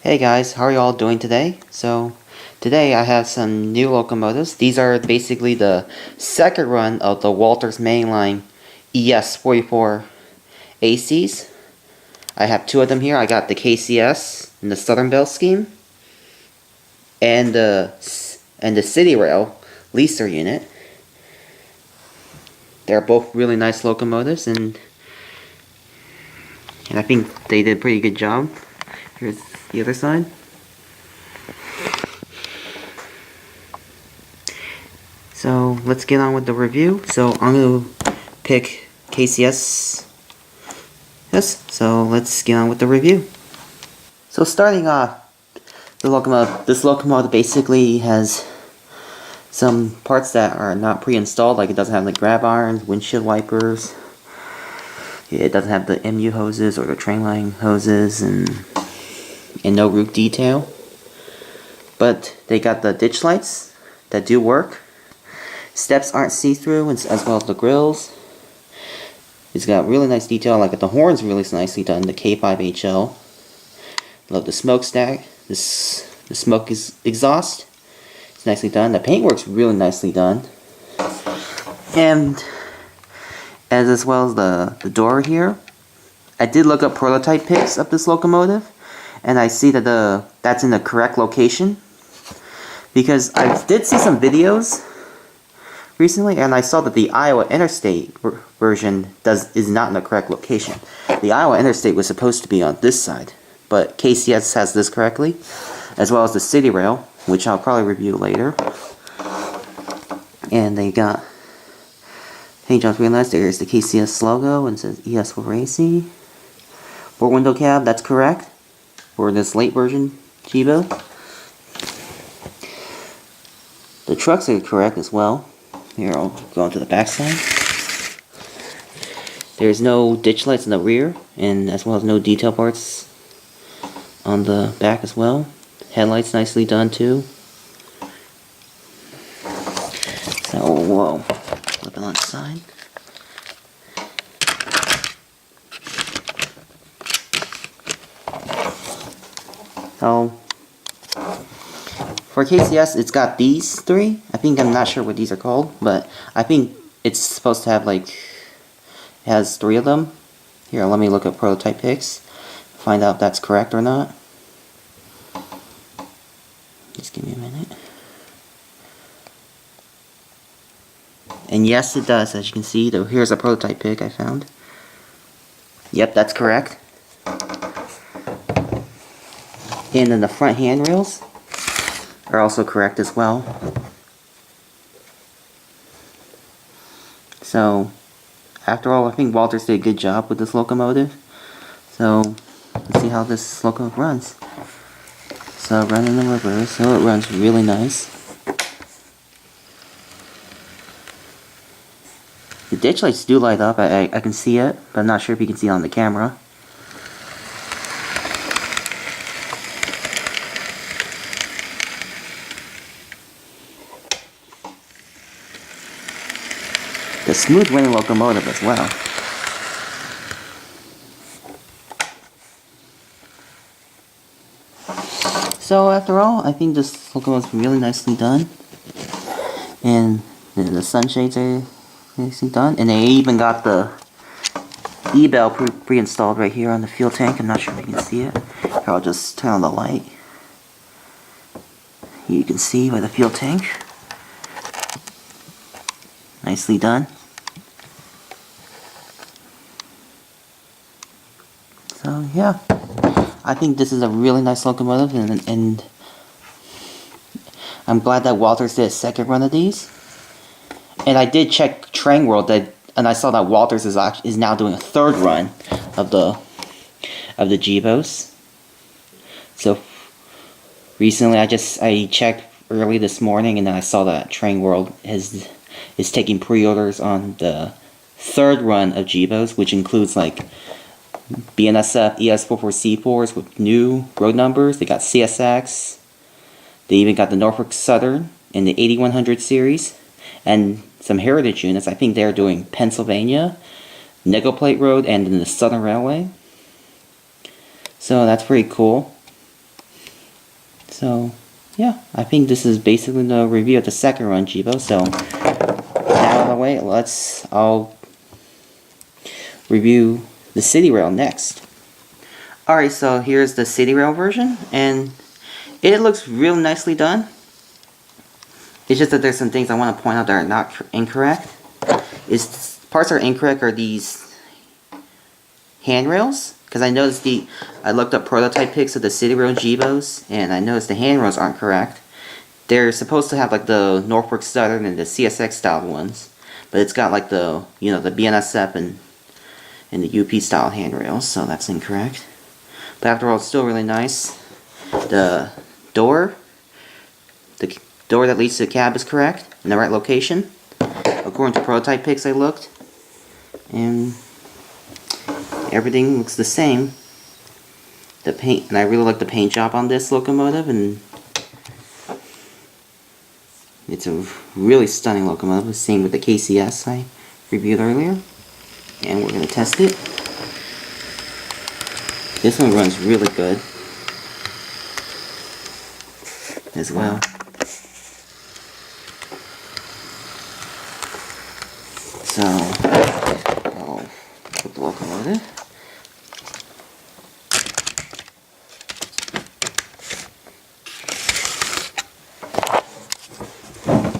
Hey guys, how are y'all doing today? So, today I have some new locomotives. These are basically the second run of the Walthers Mainline ES44ACs. I have two of them here. I got the KCS in the Southern Bell scheme and the Citirail leaser unit. They're both really nice locomotives and I think they did a pretty good job. Here's the other side. So let's get on with the review. So I'm going to pick KCS. Yes, so let's get on with the review. So starting off, this locomotive basically has some parts that are not pre-installed, like it doesn't have the grab irons, windshield wipers. It doesn't have the MU hoses or the train line hoses, and no roof detail. But they got the ditch lights that do work. Steps aren't see-through, as well as the grills. It's got really nice detail, like the horn's really nicely done, the K5HL. Love the smokestack. The smoke exhaust. It's nicely done. The paintwork's really nicely done. And as well as the door here. I did look up prototype pics of this locomotive, and I see that that's in the correct location. Because I did see some videos recently, and I saw that the Iowa Interstate version is not in the correct location. The Iowa Interstate was supposed to be on this side, but KCS has this correctly, as well as the Citirail, which I'll probably review later. And they got paint jobs really nice. There's the KCS logo, and it says ES44AC. 4-window cab, that's correct for this late version Jeebo. The trucks are correct as well. Here, I'll go on to the back side. There's no ditch lights in the rear, and as well as no detail parts on the back as well. Headlights nicely done too. So, whoa, flip it on its side. So, for KCS, it's got these three. I'm not sure what these are called, but I think it's supposed to have it has three of them. Here, let me look up prototype pics, find out if that's correct or not. Just give me a minute. And yes, it does, as you can see. Here's a prototype pic I found. Yep, that's correct. And then the front handrails are also correct as well. So, after all, I think Walthers did a good job with this locomotive. So, let's see how this locomotive runs. So, running in reverse, so it runs really nice. The ditch lights do light up, I can see it, but I'm not sure if you can see it on the camera. The smooth running locomotive as well. So after all, I think this locomotive is really nicely done. And the sunshades are nicely done. And they even got the E-bell pre-installed right here on the fuel tank. I'm not sure if you can see it. Here, I'll just turn on the light. You can see by the fuel tank. Nicely done. So yeah, I think this is a really nice locomotive, and I'm glad that Walthers did a second run of these. And I did check Train World, and I saw that Walthers is now doing a third run of the Jeebos. So recently, I checked early this morning, and then I saw that Train World is taking pre-orders on the third run of Jeebos, which includes BNSF ES44C4s with new road numbers. They got CSX. They even got the Norfolk Southern in the 8100 series, and some heritage units. I think they're doing Pennsylvania, Nickel Plate Road, and then the Southern Railway. So that's pretty cool. So yeah, I think this is basically the review of the second run Jibo. So out of the way, I'll review the Citirail next. Alright, so here's the Citirail version, and it looks real nicely done. It's just that there's some things I want to point out that are not incorrect. Parts are incorrect are these handrails, because I noticed I looked up prototype pics of the Citirail Jibos, and I noticed the handrails aren't correct. They're supposed to have like the Norfolk Southern and the CSX style ones, but it's got like the the BNSF and the UP style handrails, so that's incorrect. But after all, it's still really nice. The door that leads to the cab is correct, in the right location, according to prototype pics I looked, and everything looks the same. The paint, and I really like the paint job on this locomotive, and it's a really stunning locomotive. Same with the KCS I reviewed earlier, and we're going to test it. This one runs really good as well. So I'll put the locomotive.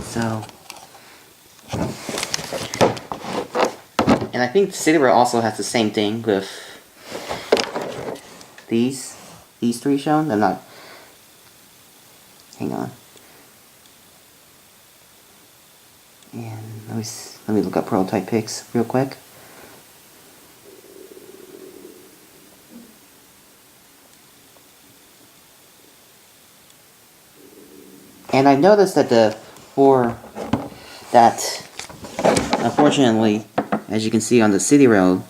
So, and I think Citirail also has the same thing with these three shown. I'm not. Hang on. And let me look up prototype pics real quick. And I noticed that unfortunately, as you can see on the Citirail,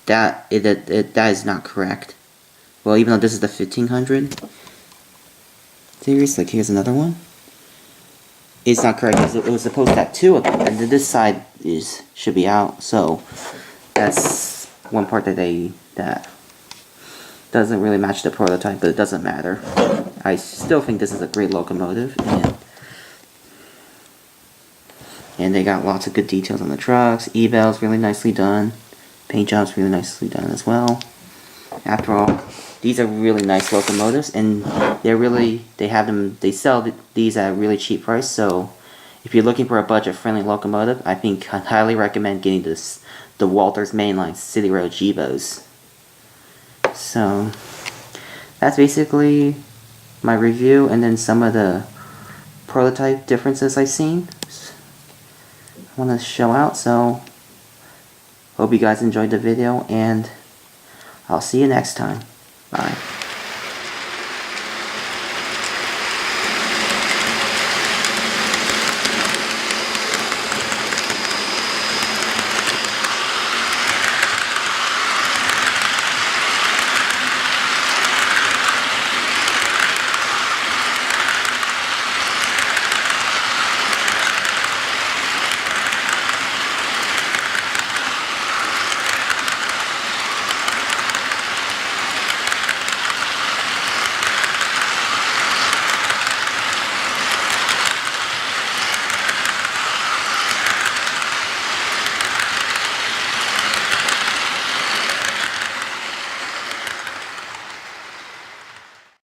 that is not correct. Well, even though this is the 1500 series, like here's another one. It's not correct because it was supposed to have two of them, and this side should be out. So that's one part that doesn't really match the prototype, but it doesn't matter. I still think this is a great locomotive, and they got lots of good details on the trucks. E-bells really nicely done. Paint jobs really nicely done as well. After all, these are really nice locomotives, and they sell these at a really cheap price. So if you're looking for a budget-friendly locomotive, I think I'd highly recommend getting the Walthers Mainline Citirail Jibos. So that's basically my review, and then some of the prototype differences I've seen. I want to show out, so hope you guys enjoyed the video, and I'll see you next time. Bye.